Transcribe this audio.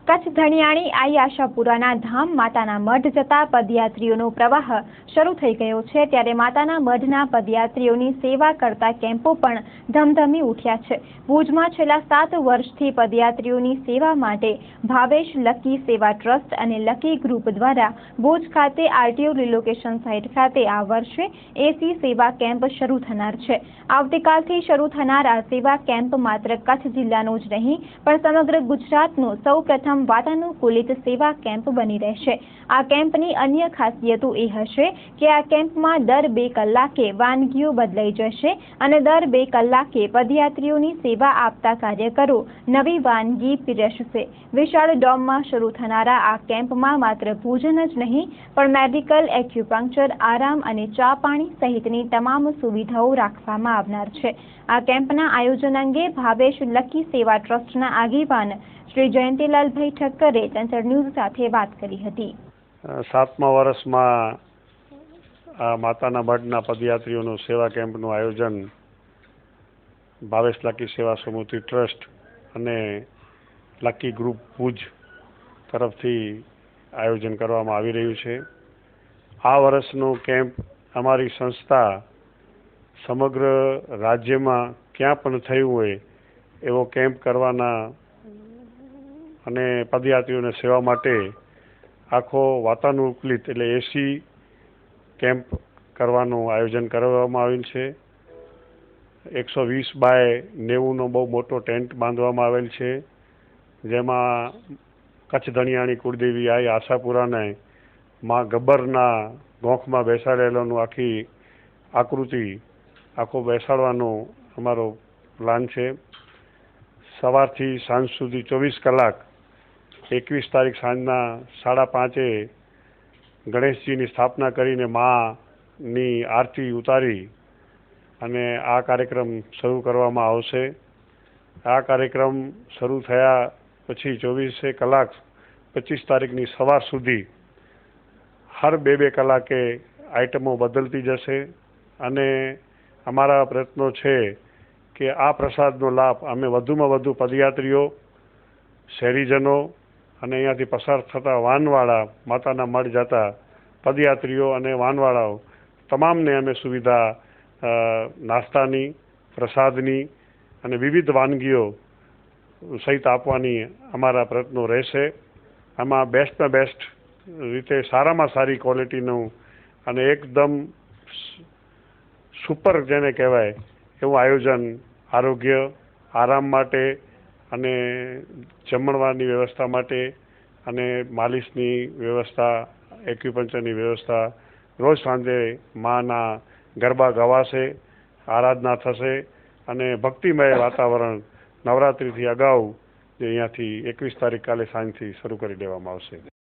કચ્છ ધણિયાણી આઈ આશાપુરાના ધામ માતાના મઢ જતા પદયાત્રીઓનો પ્રવાહ શરૂ થઈ ગયો છે, ત્યારે માતાના મઢના પદયાત્રીઓની સેવા કરતા કેમ્પો પણ ધમધમી ઉઠ્યા છે। ભુજમાં છેલ્લા 7 વર્ષથી પદયાત્રીઓની સેવા માટે ભાવેશ લકી સેવા ટ્રસ્ટ અને લકી ગ્રુપ દ્વારા ભુજ ખાતે આરટીઓ રિલોકેશન સાઇટ ખાતે આ વર્ષે એસી સેવા કેમ્પ શરૂ થનાર છે। આવતીકાલથી શરૂ થનાર આ સેવા કેમ્પ માત્ર કચ્છ જિલ્લાનો જ નહીં પણ સમગ્ર ગુજરાતનો સૌપ્રથમ વાતાનુકૂલિત સેવા કેમ્પ બની રહેશે। આ કેમ્પની અન્ય ખાસિયતો એ હશે કે આ કેમ્પમાં દર 2 કલાકે વાનગીઓ બદલાઈ જશે અને દર 2 કલાકે પદયાત્રીઓની સેવા આપતા કાર્યકરો નવી વાનગી પીરસશે। વિશાળ ડોમમાં શરૂ થનારા આ કેમ્પમાં માત્ર ભોજન જ નહીં પણ મેડિકલ, એક્યુપંક્ચર, આરામ અને ચા પાણી સહિતની તમામ સુવિધાઓ રાખવામાં આવનાર છે। આ કેમ્પના આયોજન અંગે ભાવેશ લકી સેવા ટ્રસ્ટના આગેવાન શ્રી જયંતિલાલભાઈ ઠક્કરે ચંચળ ન્યૂઝ સાથે વાત કરી હતી। 7મા વર્ષમાં આ માતાના મઢના પદયાત્રીઓનું સેવા કેમ્પનું આયોજન ભાવેશ લકી સેવા સમિતિ ટ્રસ્ટ અને લકી ગ્રુપ ભુજ તરફથી આયોજન કરવામાં આવી રહ્યું છે। આ વર્ષનો કેમ્પ અમારી સંસ્થા સમગ્ર રાજ્યમાં ક્યાં પણ થયું હોય એવો કેમ્પ કરવાના અને પદયાત્રીઓને સેવા માટે આખો વાતાનુકૂલિત એટલે એસી કેમ્પ કરવાનું આયોજન કરવામાં આવેલ છે। 120 બાય 90નો બહુ મોટો ટેન્ટ બાંધવામાં આવેલ છે, જેમાં કચ્છ ધણિયાણી કુળદેવી આઈ આશાપુરાને માં ગબ્બરના ગોખમાં બેસાડેલાનું આખી આકૃતિ આખો બેસાડવાનો અમારો પ્લાન છે। સવારથી સાંજ સુધી 24 કલાક 21 તારીખ સાંજના 5:30 ગણેશજીની સ્થાપના કરીને માની આરતી ઉતારી અને આ કાર્યક્રમ શરૂ કરવામાં આવશે। આ કાર્યક્રમ શરૂ થયા પછી 24 કલાક 25 તારીખની સવાર સુધી હર 2 કલાકે આઇટમો બદલતી જશે અને અમારા પ્રયત્નો છે કે આ પ્રસાદનો લાભ અમે વધુમાં વધુ પદયાત્રીઓ, શહેરીજનો અને અહીંયાથી પસાર થતા વાનવાળા, માતાના મઢ જતા પદયાત્રીઓ અને વાનવાળાઓ તમામને અમે સુવિધા નાસ્તાની, પ્રસાદની અને વિવિધ વાનગીઓ સહિત આપવાની અમારા પ્રયત્નો રહેશે। આમાં બેસ્ટમાં બેસ્ટ રીતે સારામાં સારી ક્વોલિટીનું અને એકદમ સુપર જેને કહેવાય એવું આયોજન આરોગ્ય, આરામ માટે અને જમણવારની વ્યવસ્થા માટે અને માલિશની વ્યવસ્થા, એક્યુપંક્ચરની વ્યવસ્થા, રોજ સાંજે માના ગરબા ગવાશે, આરાધના થશે અને ભક્તિમય વાતાવરણ નવરાત્રિથી અગાઉ અહીંયાથી 21 તારીખ કાલે સાંજથી શરૂ કરી દેવામાં આવશે।